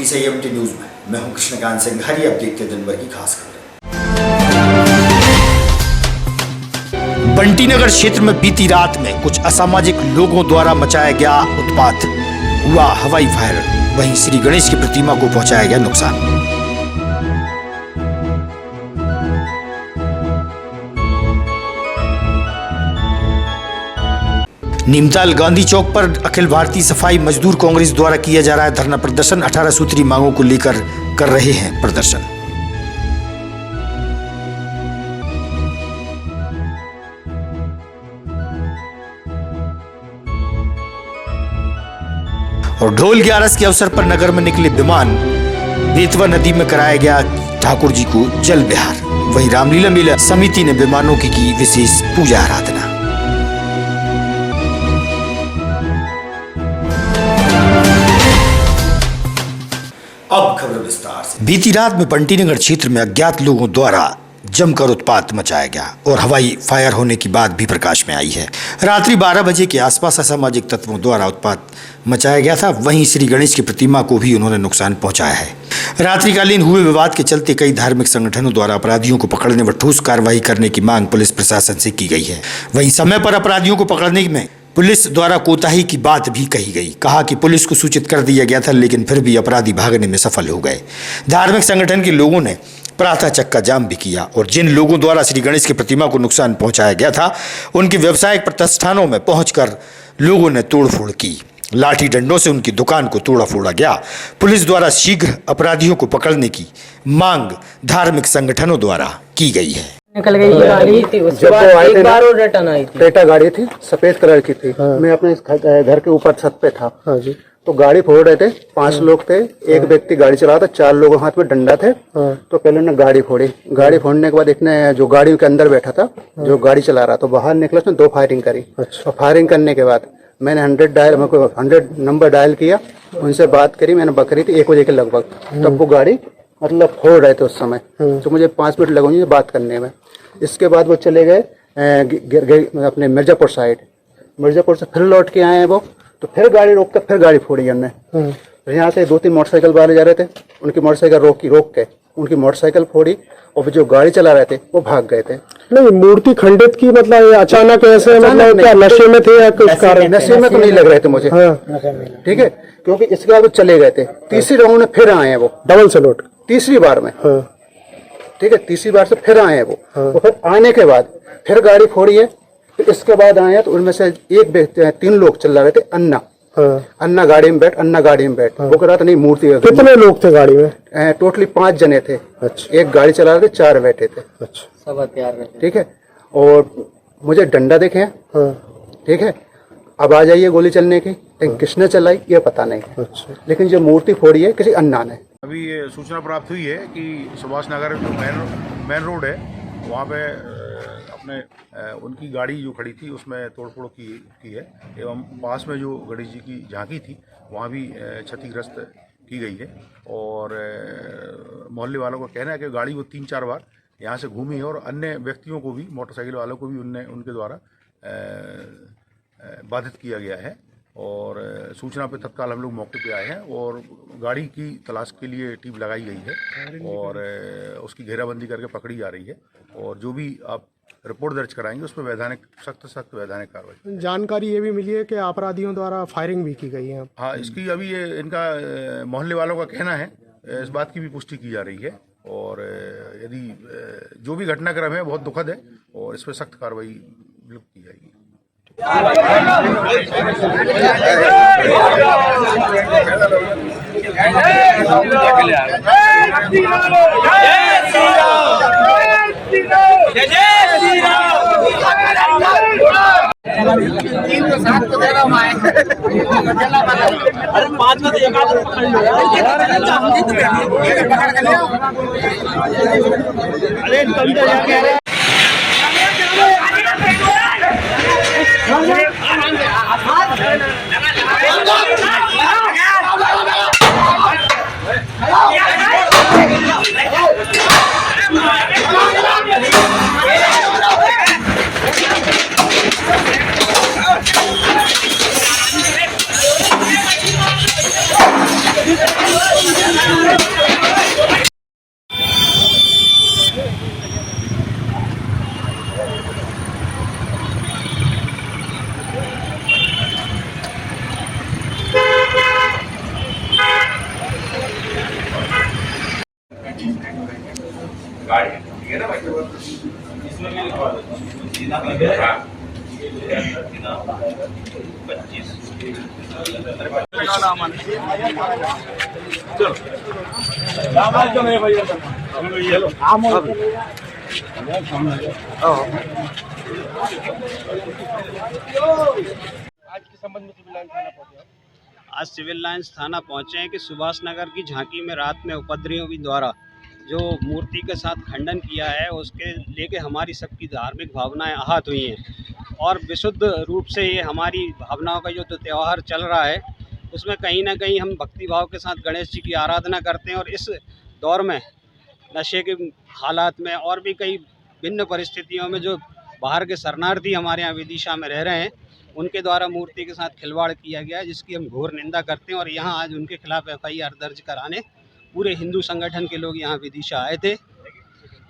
TCMT news में मैं हूं कृष्णकांत सिंघारी। अब देखते दिन भर की खास खबरें। बंटी नगर क्षेत्र में बीती रात में कुछ असामाजिक लोगों द्वारा मचाया गया उत्पात, हुआ हवाई फायर। वहीं श्री गणेश की प्रतिमा को पहुंचाया गया नुकसान। नीमताल गांधी चौक पर अखिल भारतीय सफाई मजदूर कांग्रेस द्वारा किया जा रहा है धरना प्रदर्शन। 18 सूत्री मांगों को लेकर कर रहे हैं प्रदर्शन। और ढोल 11 के अवसर पर नगर में निकले विमान, बेतवा नदी में कराया गया ठाकुर जी को जल विहार। वहीं रामलीला मेला समिति ने विमानों की विशेष पूजा आराधना। अब खबर विस्तार से। बीती रात में बंटी नगर क्षेत्र में अज्ञात लोगों द्वारा जमकर उत्पात मचाया गया और हवाई फायर होने की बात भी प्रकाश में आई है। रात्रि 12 बजे के आसपास असामाजिक तत्वों द्वारा उत्पात मचाया गया था। वहीं श्री गणेश की प्रतिमा को भी उन्होंने नुकसान पहुंचाया है। रात्रिकालीन हुए विवाद के चलते कई धार्मिक संगठनों द्वारा अपराधियों को पकड़ने व ठोस कार्रवाई करने की मांग पुलिस प्रशासन से की गई है। वहीं समय पर अपराधियों को पकड़ने में पुलिस द्वारा कोताही की बात भी कही गई। कहा कि पुलिस को सूचित कर दिया गया था, लेकिन फिर भी अपराधी भागने में सफल हो गए। धार्मिक संगठन के लोगों ने प्रातः चक्का जाम भी किया और जिन लोगों द्वारा श्री गणेश की प्रतिमा को नुकसान पहुंचाया गया था, उनके व्यावसायिक प्रतिष्ठानों में पहुंचकर लोगों ने तोड़फोड़ की। लाठी डंडों से उनकी दुकान को तोड़ा फोड़ा गया। पुलिस द्वारा शीघ्र अपराधियों को पकड़ने की मांग धार्मिक संगठनों द्वारा की गई है। निकल गई गाड़ी थी, उसके बाद एक बार और रिटर्न आई थी। क्रेटा गाड़ी थी, सफेद कलर की थी। हाँ। मैं अपने घर के ऊपर छत पे था। हाँ जी। तो गाड़ी फोड़ रहे थे, 5 लोग थे। एक व्यक्ति गाड़ी चला रहा था, 4 लोगों के हाथ में डंडा थे। हाँ। तो पहले उन्होंने गाड़ी फोड़ी। गाड़ी फोड़ने के बाद एक ने जो गाड़ी के अंदर बैठा था, जो गाड़ी चला रहा, तो बाहर निकला, उसने 2 फायरिंग करी। अच्छा। और फायरिंग करने के बाद मैंने 100 नंबर डायल किया, उनसे बात करी। मैंने बकरी थी 1 बजे के लगभग, तब वो गाड़ी मतलब फोड़ रहे थे उस समय। तो मुझे 5 मिनट लगे मुझे बात करने में। इसके बाद वो चले गए अपने मिर्जापुर साइड। मिर्जापुर से फिर लौट के आए हैं वो, तो फिर गाड़ी रोक कर फिर गाड़ी फोड़ी हमने। तो यहाँ से 2-3 मोटरसाइकिल वाले जा रहे थे, उनकी मोटरसाइकिल रोक के उनकी मोटरसाइकिल फोड़ी और जो गाड़ी चला रहे थे वो भाग गए थे। नहीं, मूर्ति खंडित की मतलब अचानक ऐसे, मतलब क्या नशे में थे या कुछ कारण? नशे में तो नहीं लग रहे थे मुझे। ठीक है, क्योंकि इसके बाद वो चले गए थे। तीसरी राउंड में फिर आए हैं वो, डबल सैल्यूट तीसरी बार में। ठीक है, तीसरी बार से फिर आए हैं वो। तो फिर आने के बाद फिर गाड़ी फोड़ी है। तो इसके बाद आए हैं, तो उनमें से एक 3 लोग चल रहे थे। अन्ना गाड़ी में बैठ, वो कह रहा था नहीं मूर्ति। कितने लोग थे गाड़ी में? टोटली 5 जने थे। अच्छा। एक गाड़ी चला रहे थे, 4 बैठे थे। अच्छा। सब हथियार रहे। ठीक है, और मुझे डंडा देखे हैं। ठीक है, अब आ जाइए गोली चलने की, लेकिन किसने चलाई ये पता नहीं। अच्छा। लेकिन जो मूर्ति फोड़ी है किसी अन्ना ने। अभी ये सूचना प्राप्त हुई है कि सुभाष नगर जो मेन रोड है, वहाँ पे अपने उनकी गाड़ी जो खड़ी थी उसमें तोड़फोड़ की है, एवं पास में जो गणेश जी की झांकी थी वहाँ भी क्षतिग्रस्त की गई है। और मोहल्ले वालों का कहना है कि गाड़ी वो 3-4 बार यहाँ से घूमी है और अन्य व्यक्तियों को भी, मोटरसाइकिल वालों को भी उनके द्वारा बाधित किया गया है। और सूचना पे तत्काल हम लोग मौके पे आए हैं और गाड़ी की तलाश के लिए टीम लगाई गई है और उसकी घेराबंदी करके पकड़ी जा रही है। और जो भी आप रिपोर्ट दर्ज कराएंगे उसमें सख्त वैधानिक कार्रवाई। जानकारी ये भी मिली है कि अपराधियों द्वारा फायरिंग भी की गई है। हाँ, इसकी अभी ये इनका मोहल्ले वालों का कहना है, इस बात की भी पुष्टि की जा रही है। और यदि जो भी घटनाक्रम है बहुत दुखद है और इस पर सख्त कार्रवाई की जाएगी। आज सिविल लाइंस थाना पहुंचे हैं कि सुभाष नगर की झांकी में रात में उपद्रवियों द्वारा जो मूर्ति के साथ खंडन किया है उसके लेके हमारी सबकी धार्मिक भावनाएं आहत हुई हैं और विशुद्ध रूप से ये हमारी भावनाओं का जो त्यौहार चल रहा है उसमें कहीं ना कहीं हम भक्ति भाव के साथ गणेश जी की आराधना करते हैं और इस दौर में नशे के हालात में और भी कई भिन्न परिस्थितियों में जो बाहर के शरणार्थी हमारे यहाँ विदिशा में रह रहे हैं उनके द्वारा मूर्ति के साथ खिलवाड़ किया गया है, जिसकी हम घोर निंदा करते हैं। और यहाँ आज उनके खिलाफ FIR दर्ज कराने पूरे हिंदू संगठन के लोग यहाँ विदिशा आए थे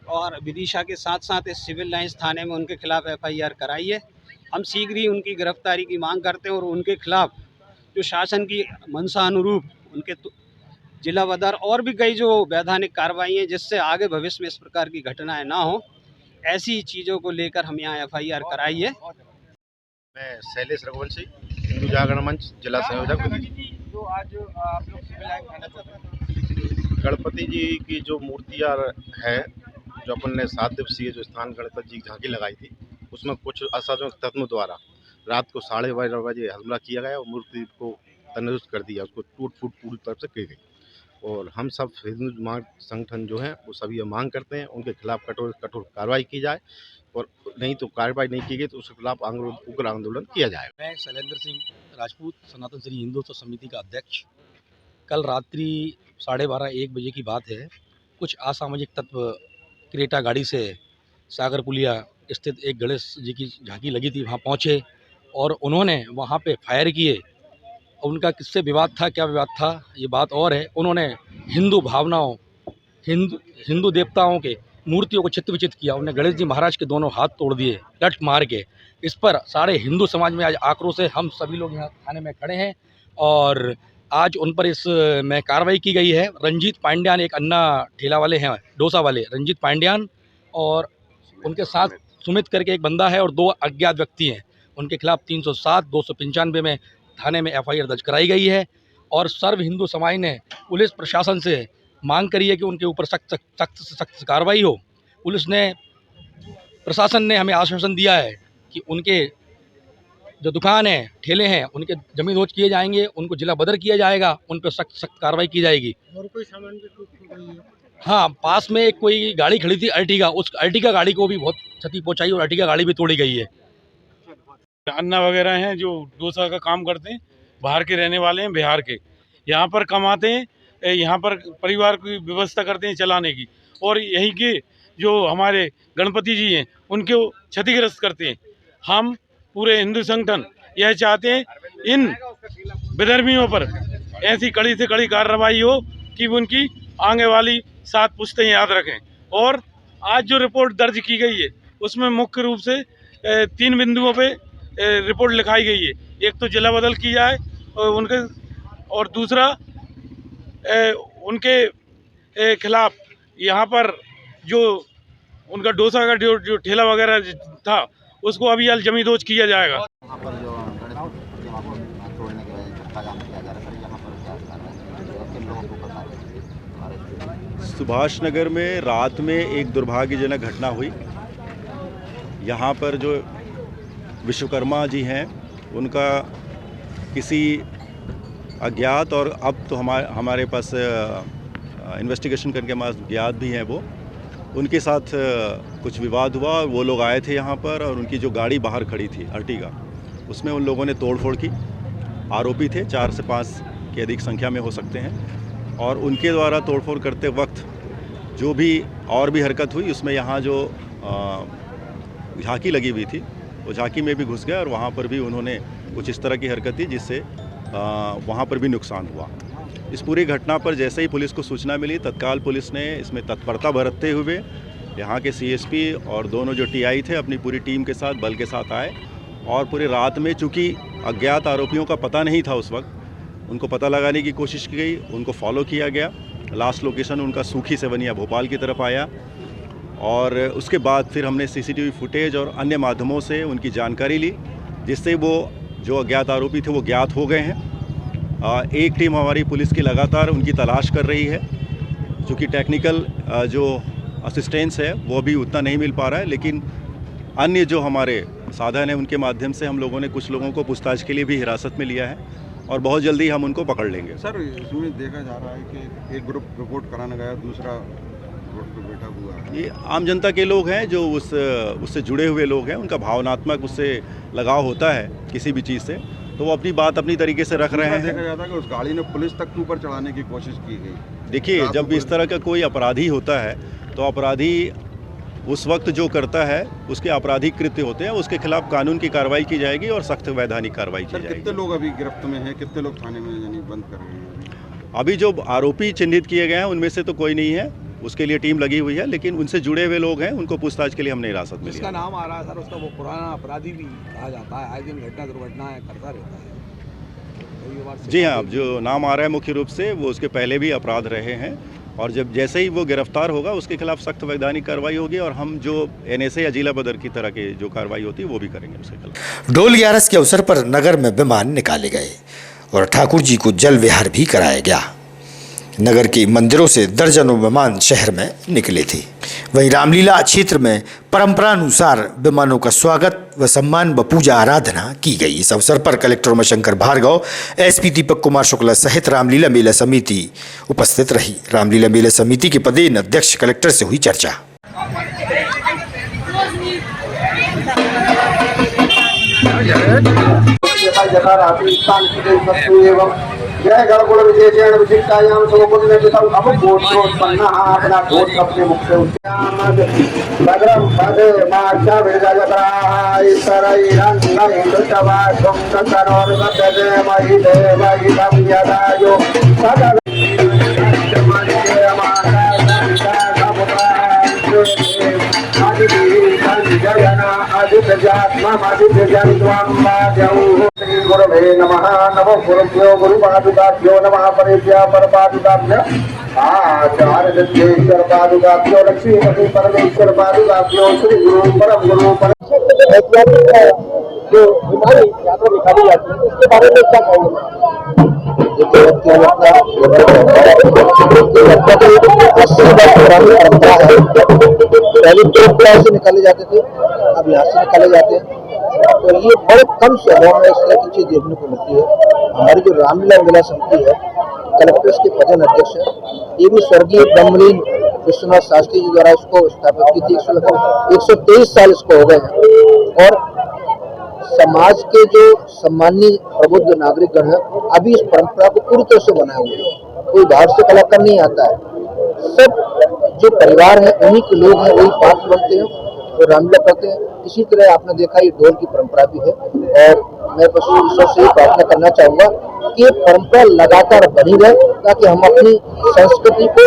और विदिशा के साथ साथ इस सिविल लाइंस थाने में उनके खिलाफ FIR कराई है। हम शीघ्र ही उनकी गिरफ्तारी की मांग करते हैं और उनके खिलाफ जो शासन की मंशा अनुरूप उनके जिला बदर और भी कई जो वैधानिक कार्रवाई हैं जिससे आगे भविष्य में इस प्रकार की घटनाएं ना हो, ऐसी चीज़ों को लेकर हम यहाँ FIR कराई है। मैं शैलेश रघुवंशी, हिंदू जागरण मंच जिला संयोजक। जो आज आप लोग सिविल लाइन थाना चल गणपति जी की जो मूर्तियाँ है, जो अपन ने 7 दिवसीय जो स्थान गणपति जी की झांकी लगाई थी, उसमें कुछ असाधुनिक तत्वों द्वारा रात को 12:30 बजे हमला किया गया और मूर्ति को तनरुस्त कर दिया, उसको टूट फूट पूरी तरफ से की गई। और हम सब हिंदू संगठन जो है वो सभी ये मांग करते हैं उनके खिलाफ कठोर कार्रवाई की जाए और नहीं तो कार्रवाई नहीं की गई तो उसके खिलाफ उग्र आंदोलन किया जाएगा। मैं शैलेंद्र सिंह राजपूत, सनातन श्री हिंदुत्व समिति का अध्यक्ष। कल रात्रि 12:30-1 बजे की बात है, कुछ असामाजिक तत्व क्रेटा गाड़ी से सागर पुलिया स्थित एक गणेश जी की झांकी लगी थी वहाँ पहुँचे और उन्होंने वहाँ पे फायर किए। उनका किससे विवाद था, क्या विवाद था, ये बात और है। उन्होंने हिंदू भावनाओं, हिंदू देवताओं के मूर्तियों को चित्त विचित किया। उन्होंने गणेश जी महाराज के दोनों हाथ तोड़ दिए लठ मार के। इस पर सारे हिंदू समाज में आज आक्रोश है। हम सभी लोग यहाँ थाने में खड़े हैं और आज उन पर इस में कार्रवाई की गई है। रंजीत पांड्यान एक अन्ना ठेला वाले हैं, डोसा वाले रंजीत पांड्यान, और उनके साथ सुमित करके एक बंदा है और 2 अज्ञात व्यक्ति हैं। उनके खिलाफ 307, 295 में थाने में FIR दर्ज कराई गई है। और सर्व हिंदू समाज ने पुलिस प्रशासन से मांग करी है कि उनके ऊपर सख्त कार्रवाई हो। प्रशासन ने हमें आश्वासन दिया है कि उनके जो दुकान है, ठेले हैं, उनके जमीन दोज किए जाएंगे, उनको जिला बदर किया जाएगा, उन पर सख्त कार्रवाई की जाएगी। और कोई सामान भी टूट गई है? हाँ, पास में एक कोई गाड़ी खड़ी थी अर्टिगा, उस अर्टिगा गाड़ी को भी बहुत क्षति पहुंचाई और अर्टिगा गाड़ी भी तोड़ी गई है। अन्ना वगैरह हैं जो डोसा का काम करते हैं, बाहर के रहने वाले हैं, बिहार के, यहाँ पर कमाते हैं, यहाँ पर परिवार की व्यवस्था करते हैं चलाने की, और यहीं के जो हमारे गणपति जी हैं उनको क्षतिग्रस्त करते हैं। हम पूरे हिंदू संगठन यह चाहते हैं इन विधर्मियों पर ऐसी कड़ी से कड़ी कार्रवाई हो कि उनकी आगे वाली 7 पुश्तें याद रखें। और आज जो रिपोर्ट दर्ज की गई है उसमें मुख्य रूप से 3 बिंदुओं पे रिपोर्ट लिखाई गई है। एक तो जिला बदल की जाए उनके, और दूसरा उनके खिलाफ यहाँ पर जो उनका डोसा का जो ठेला वगैरह था उसको अभी जमी दोज किया जाएगा। यहाँ पर जो गणेश तोड़ने की वजह से चक्का जाम किया जा रहा है, यहाँ पर क्या किन लोगों को पता? सुभाष नगर में रात में एक दुर्भाग्यजनक घटना हुई। यहाँ पर जो विश्वकर्मा जी हैं उनका किसी अज्ञात, और अब तो हमारे पास इन्वेस्टिगेशन करके हमारे ज्ञात भी हैं, वो उनके साथ कुछ विवाद हुआ। वो लोग आए थे यहाँ पर और उनकी जो गाड़ी बाहर खड़ी थी अर्टिगा, उसमें उन लोगों ने तोड़फोड़ की। आरोपी थे, 4 से 5 की अधिक संख्या में हो सकते हैं, और उनके द्वारा तोड़फोड़ करते वक्त जो भी और भी हरकत हुई उसमें यहाँ जो झांकी लगी हुई थी वो झांकी में भी घुस गए और वहाँ पर भी उन्होंने कुछ इस तरह की हरकत की जिससे वहाँ पर भी नुकसान हुआ। इस पूरी घटना पर जैसे ही पुलिस को सूचना मिली, तत्काल पुलिस ने इसमें तत्परता बरतते हुए यहाँ के CSP और दोनों जो TI थे अपनी पूरी टीम के साथ, बल के साथ आए, और पूरी रात में चूँकि अज्ञात आरोपियों का पता नहीं था उस वक्त, उनको पता लगाने की कोशिश की गई, उनको फॉलो किया गया। लास्ट लोकेशन उनका सूखी सेवनिया भोपाल की तरफ आया और उसके बाद फिर हमने सीसीटीवी फुटेज और अन्य माध्यमों से उनकी जानकारी ली, जिससे वो जो अज्ञात आरोपी थे वो ज्ञात हो गए हैं। एक टीम हमारी पुलिस की लगातार उनकी तलाश कर रही है, चूँकि टेक्निकल जो असिस्टेंस है वो भी उतना नहीं मिल पा रहा है, लेकिन अन्य जो हमारे साधन है उनके माध्यम से हम लोगों ने कुछ लोगों को पूछताछ के लिए भी हिरासत में लिया है और बहुत जल्दी हम उनको पकड़ लेंगे। सर, इसमें देखा जा रहा है कि एक ग्रुप रिपोर्ट कराने गया, दूसरा रोड पे बैठा हुआ है। ये आम जनता के लोग हैं जो उससे जुड़े हुए लोग हैं, उनका भावनात्मक उससे लगाव होता है किसी भी चीज़ से, तो वो अपनी बात अपनी तरीके से रख रहे हैं। देखा जाता है कि उस गाड़ी ने पुलिस तक के ऊपर चढ़ाने की कोशिश की गई। देखिए, जब इस तरह का कोई अपराधी होता है तो अपराधी उस वक्त जो करता है उसके आपराधिक कृत्य होते हैं, उसके खिलाफ कानून की कार्रवाई की जाएगी और सख्त वैधानिक कार्रवाई की जाएगी। कितने लोग अभी गिरफ्त में हैं, कितने लोग थाने में यानी बंद कर रहे हैं? अभी जो आरोपी चिन्हित किए गए हैं उनमें से तो कोई नहीं है, उसके लिए टीम लगी हुई है, लेकिन उनसे जुड़े हुए लोग हैं, उनको पूछताछ के लिए हमने हिरासत में लिया। जिसका नाम आ रहा है सर, उसका वो पुराना अपराधी भी कहा जाता है, आए दिन घटना दुर्घटनाएं करता रहता है। जी हाँ, जो नाम आ रहा है मुख्य रूप से वो उसके पहले भी अपराध रहे हैं, और जब जैसे ही वो गिरफ्तार होगा उसके खिलाफ सख्त वैधानिक कार्रवाई होगी और हम जो NSA या जिला बदर की तरह के जो कार्रवाई होती है वो भी करेंगे उसके खिलाफ। डोल 11 के अवसर पर नगर में विमान निकाले गए और ठाकुर जी को जल विहार भी कराया गया। नगर के मंदिरों से दर्जनों विमान शहर में निकले थे। वहीं रामलीला क्षेत्र में परंपरानुसार विमानों का स्वागत व सम्मान व पूजा आराधना की गई। इस अवसर पर कलेक्टर उमाशंकर भार्गव, SP दीपक कुमार शुक्ला सहित रामलीला मेला समिति उपस्थित रही। रामलीला मेला समिति के पदेन अध्यक्ष कलेक्टर से हुई चर्चा। जय गणगुण विशेषण विशिष्टायाम सोपुण्य विषम अमुगोत्रोत्पन्नः अपना गोत्र अपने मुख से भद्रम पदे मार्चा विजयत्राः ईश्वरैरन्नैरुतवासुं तनोर्वतते महि देवहितं यदायो गुरुवे नमः। नमो गुरुभ्यो गुरुपादुकाभ्यो नमः। परेभ्यः परपादुकाभ्यो आचार्य सिद्धेश्वर पादुकाभ्यो लक्ष्मीपति परमेश्वर पादुकाभ्यो श्री गुरु परम गुरु जो हमारी यात्रा निकाली जाती है उसके बारे में क्या कहेंगे? पहले तो से निकाले जाते थे, अब यहाँ से निकाले जाते हैं, तो ये बहुत कम शहरों में इस तरह की चीज देखने को मिलती है। हमारी जो रामलीला मेला समिति है, कलेक्टर के प्रधान अध्यक्ष है, ये भी स्वर्गीय ब्रह्मलीन विश्वनाथ शास्त्री जी द्वारा इसको स्थापित की थी। 123 साल इसको हो गए हैं और समाज के जो सम्मानी प्रबुद्ध नागरिकगण है अभी इस परंपरा को पूरी तरह से बनाए हुए हैं। कोई बाहर से कलाकार नहीं आता है, सब जो परिवार है उन्हीं के लोग हैं, वही पात्र बनते हैं और रामलीला करते हैं। इसी तरह आपने देखा ये ढोल की परंपरा भी है और मैं बस ईश्वर से प्रार्थना करना चाहूंगा कि ये परंपरा लगातार बनी रहे ताकि हम अपनी संस्कृति को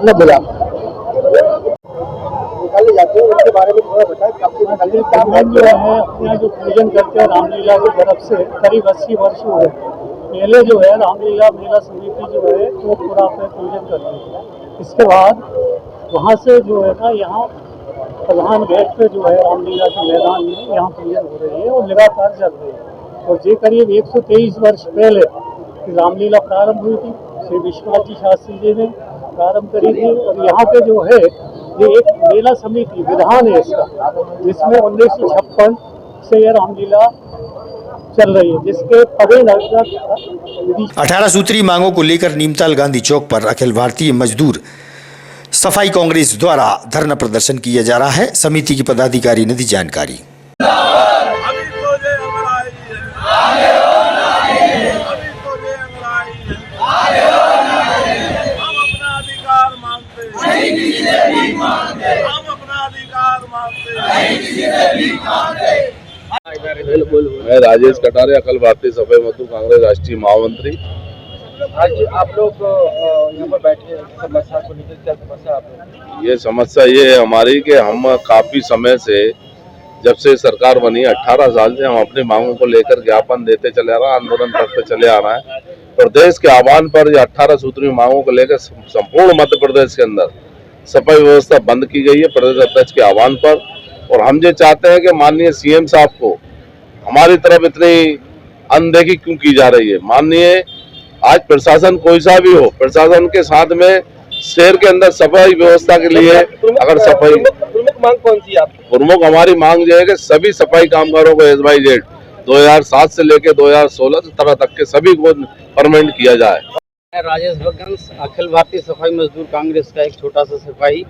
न भुला पाए। निकाले जाते हैं उसके बारे में थोड़ा बताएं। जो है अपना जो पूजन करते हैं रामलीला की तरफ से करीब 80 वर्ष हुए। पहले जो है रामलीला मेला समिति जो है वो पूरा अपना पूजन करती है। इसके बाद वहाँ से जो है ना यहाँ प्रधान गेट पे जो है रामलीला के मैदान में यहाँ पूजन हो रही है और लगातार चल रही है। और ये करीब 123 वर्ष पहले रामलीला प्रारंभ हुई थी, श्री विश्वनाथ जी शास्त्री जी ने प्रारंभ करी थी। और यहाँ पे जो है ये एक मेला समिति विधान है इसका, जिसमें 1956 से यह रामलीला चल रही है, जिसके पदेन 18 सूत्री मांगों को लेकर नीमताल गांधी चौक पर अखिल भारतीय मजदूर सफाई कांग्रेस द्वारा धरना प्रदर्शन किया जा रहा है। समिति की पदाधिकारी ने दी जानकारी। मैं राजेश कटारे, अखिल भारतीय सफाई मजदूर कांग्रेस राष्ट्रीय महामंत्री। आज आप लोग यहाँ पर बैठे हैं, समस्या को लेकर क्या समस्या आप लोग? ये समस्या ये है हमारी कि हम काफी समय से, जब से सरकार बनी 18 साल से हम अपनी मांगों को लेकर ज्ञापन देते चले आ रहे हैं, आंदोलन करते चले आ रहे हैं। प्रदेश के आह्वान पर ये 18 सूत्री मांगों को लेकर संपूर्ण मध्य प्रदेश के अंदर सफाई व्यवस्था बंद की गई है प्रदेश अध्यक्ष के आह्वान पर। और हम ये चाहते हैं कि माननीय सीएम साहब को हमारी तरफ इतनी अनदेखी क्यों की जा रही है। माननीय आज प्रशासन कोई सा भी हो, प्रशासन के साथ में शहर के अंदर सफाई व्यवस्था के लिए अगर सफाई प्रमुख मांग कौन सी है आपकी? प्रमुख हमारी मांग ये है कि सभी सफाई कामगारों को SYZ 2007 से लेकर 2016 तक के सभी को परमानेंट किया जाए। राजेश बग्गंस, अखिल भारतीय सफाई मजदूर कांग्रेस का एक छोटा सा सिपाही।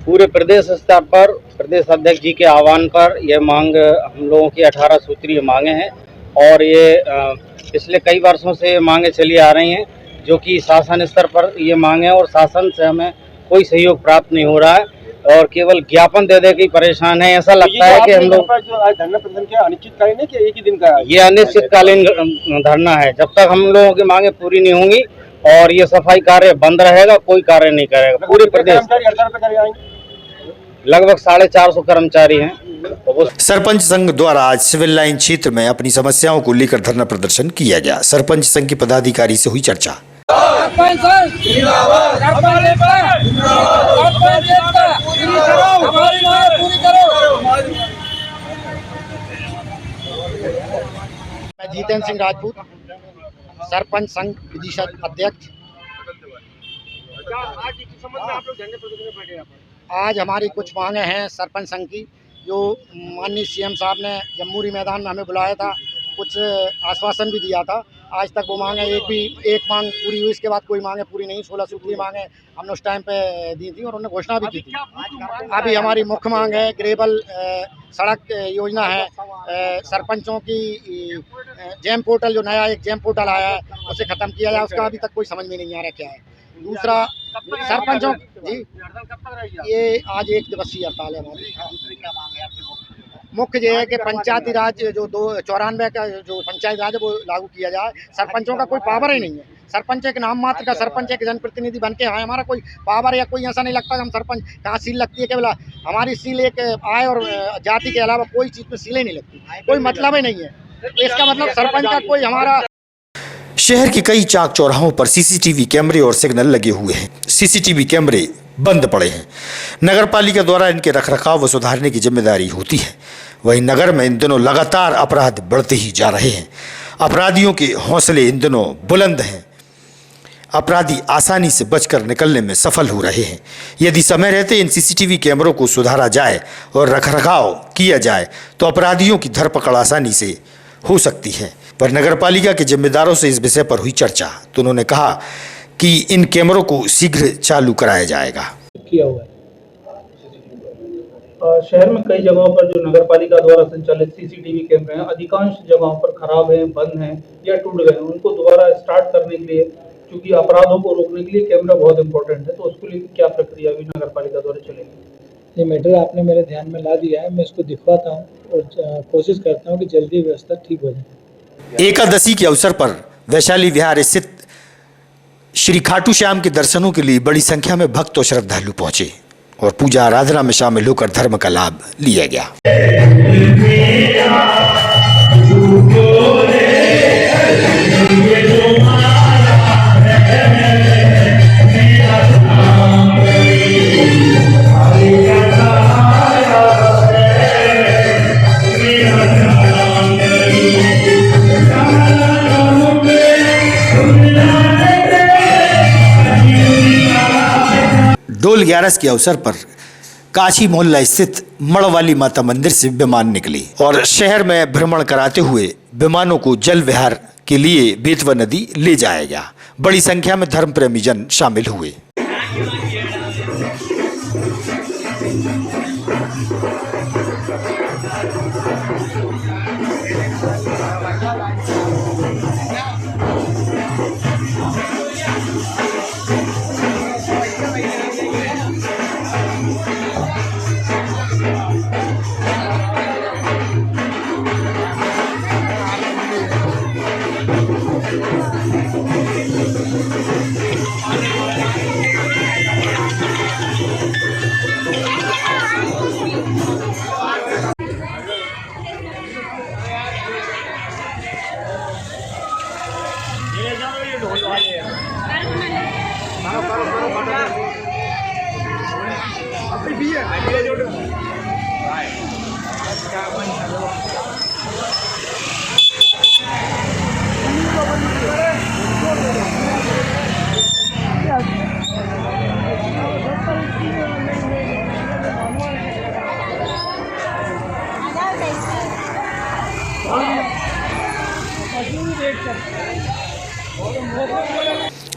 पूरे प्रदेश स्तर पर प्रदेश अध्यक्ष जी के आह्वान पर यह मांग हम लोगों की 18 सूत्रीय मांगे हैं और ये पिछले कई वर्षों से मांगे चली आ रही हैं, जो कि शासन स्तर पर ये मांगे हैं और शासन से हमें कोई सहयोग प्राप्त नहीं हो रहा है और केवल ज्ञापन दे दे के परेशान है। ऐसा लगता है कि हम लोग धरना प्रदर्शन किया अनिश्चितकालीन है कि एक ही दिन का है? ये अनिश्चितकालीन धरना है। जब तक हम लोगों की मांगे पूरी नहीं होंगी और ये सफाई कार्य बंद रहेगा, कोई कार्य नहीं करेगा। पूरे प्रदेश लगभग 450 कर्मचारी हैं। सरपंच संघ द्वारा आज सिविल लाइन क्षेत्र में अपनी समस्याओं को लेकर धरना प्रदर्शन किया गया। सरपंच संघ के पदाधिकारी से हुई चर्चा। मैं जितेंद्र सिंह राजपूत, सरपंच संघ विदिशा अध्यक्ष। आज हमारी कुछ मांगे हैं सरपंच संघ की, जो माननीय सीएम साहब ने जम्मूरी मैदान में हमें बुलाया था, कुछ आश्वासन भी दिया था। आज तक वो मांगे एक मांग पूरी हुई, इसके बाद कोई मांगे पूरी नहीं। 16 सूत्रीय मांगे हमने उस टाइम पे दी थी और उन्होंने घोषणा भी की थी। अभी हमारी मुख्य मांग है ग्रेवल सड़क योजना है, सरपंचों की जेम पोर्टल, जो नया एक जेम पोर्टल आया है उसे ख़त्म किया जाए, उसका अभी तक कोई समझ में नहीं आ रहा क्या है। दूसरा सरपंचों जी, ये आज 1 दिवसीय हड़ताल है हमारी। मुख्य ये है कि पंचायती राज जो 94 का जो पंचायत राज है वो लागू किया जाए। सरपंचों का कोई पावर ही नहीं है। सरपंच एक नाम मात्र का सरपंच, एक जनप्रतिनिधि बन के आए, हमारा कोई पावर या कोई ऐसा नहीं लगता कि हम सरपंच। कहाँ सील लगती है? केवल हमारी सील एक आय और जाति के अलावा कोई चीज़ में सीलें नहीं लगती, कोई मतलब ही नहीं है। इसका मतलब सरपंच का कोई हमारा। शहर के कई चाक चौराहों पर सीसीटीवी कैमरे और सिग्नल लगे हुए हैं। सीसीटीवी कैमरे बंद पड़े हैं। नगर पालिका द्वारा इनके रखरखाव व सुधारने की जिम्मेदारी होती है। वहीं नगर में इन दिनों लगातार अपराध बढ़ते ही जा रहे हैं। अपराधियों के हौसले इन दिनों बुलंद हैं। अपराधी आसानी से बचकर निकलने में सफल हो रहे हैं। यदि समय रहते इन सीसीटीवी कैमरों को सुधारा जाए और रखरखाव किया जाए तो अपराधियों की धरपकड़ आसानी से हो सकती है। पर नगरपालिका के जिम्मेदारों से इस विषय पर हुई चर्चा तो उन्होंने कहा कि इन कैमरों को शीघ्र चालू कराया जाएगा। किया हुआ है शहर में कई जगहों पर जो नगरपालिका द्वारा संचालित सीसीटीवी कैमरे हैं, अधिकांश जगहों पर खराब हैं, बंद हैं या टूट गए हैं। उनको दोबारा स्टार्ट करने के लिए, क्योंकि अपराधों को रोकने के लिए कैमरा बहुत इंपॉर्टेंट है, तो उसको लिए क्या प्रक्रिया भी नगरपालिका द्वारा चलेगी? ये मैटर आपने मेरे ध्यान में ला दिया है, मैं इसको दिखवाता हूँ और कोशिश करता हूँ कि जल्दी व्यवस्था ठीक हो जाए। एकादशी के अवसर पर वैशाली विहार स्थित श्री खाटू श्याम के दर्शनों के लिए बड़ी संख्या में भक्त और श्रद्धालु पहुंचे और पूजा आराधना में शामिल होकर धर्म का लाभ लिया गया। डोल 11 के अवसर पर काशी मोहल्ला स्थित मड़वाली माता मंदिर से विमान निकले और शहर में भ्रमण कराते हुए विमानों को जल विहार के लिए बेतवा नदी ले जाया गया। बड़ी संख्या में धर्म प्रेमी जन शामिल हुए।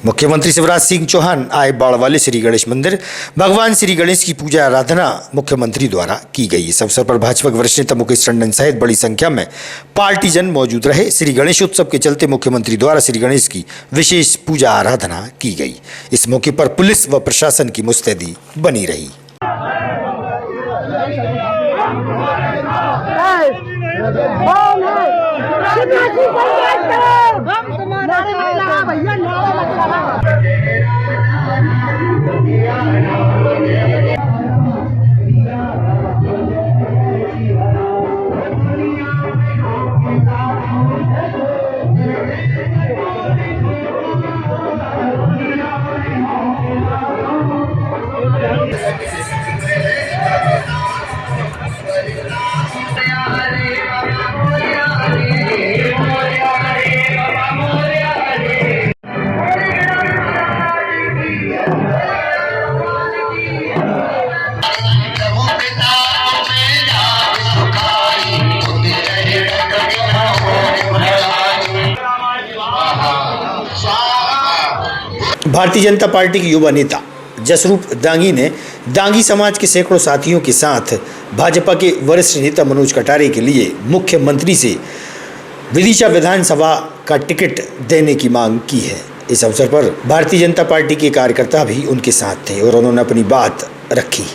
मुख्यमंत्री शिवराज सिंह चौहान आए बाड़ वाले श्री गणेश मंदिर। भगवान श्री गणेश की पूजा आराधना मुख्यमंत्री द्वारा की गई। इस अवसर पर भाजपा के वरिष्ठ नेता मुकेश टंडन सहित बड़ी संख्या में पार्टीजन मौजूद रहे। श्री गणेश उत्सव के चलते मुख्यमंत्री द्वारा श्री गणेश की विशेष पूजा आराधना की गई। इस मौके पर पुलिस व प्रशासन की मुस्तैदी बनी रही। भारतीय जनता पार्टी के युवा नेता जसरूप दांगी ने दांगी समाज के सैकड़ों साथियों के साथ भाजपा के वरिष्ठ नेता मनोज कटारे के लिए मुख्यमंत्री से विदिशा विधानसभा का टिकट देने की मांग की है। इस अवसर पर भारतीय जनता पार्टी के कार्यकर्ता भी उनके साथ थे और उन्होंने अपनी बात रखी।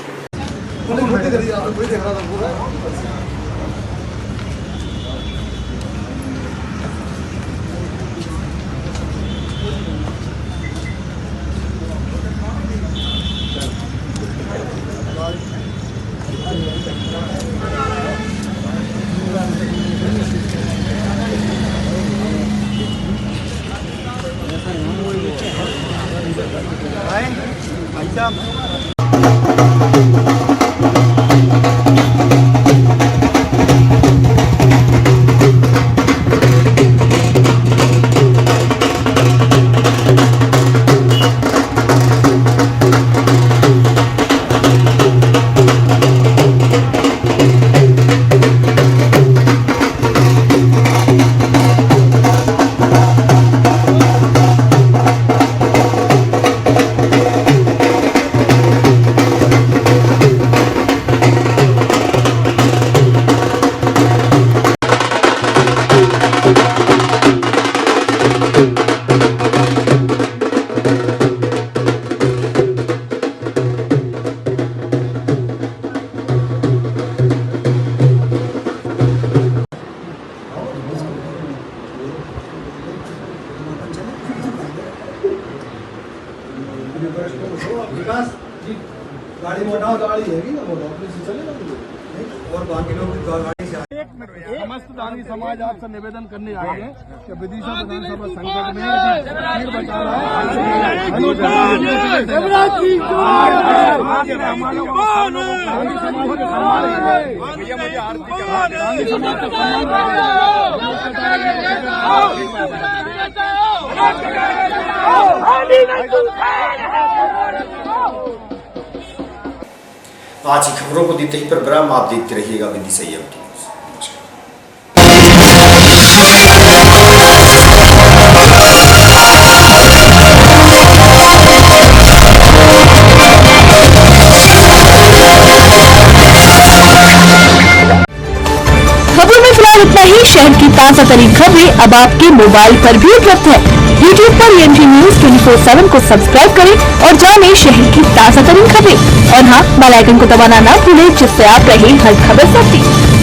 गाड़ी मोटा गाड़ी है ना मोटा से चलेगा और बाकी लोग गाड़ी से समस्त दानी समाज आपसे निवेदन करने आए हैं कि विदिशा विधानसभा संकट में भीड़ बचा रहा आज की खबरों को देते ही पर विराम। आप देखते रहिएगा विदिशा न्यूज़। खबरों में फिलहाल इतना ही। शहर की ताजा तरीन खबरें अब आपके मोबाइल पर भी उपलब्ध है। YouTube पर ENT News 24/7 को सब्सक्राइब करें और जानें शहर की ताजा तरीन खबरें। और हाँ, बेल आइकन को दबाना ना भूलें जिससे आप रहे हर खबर से अपडेट।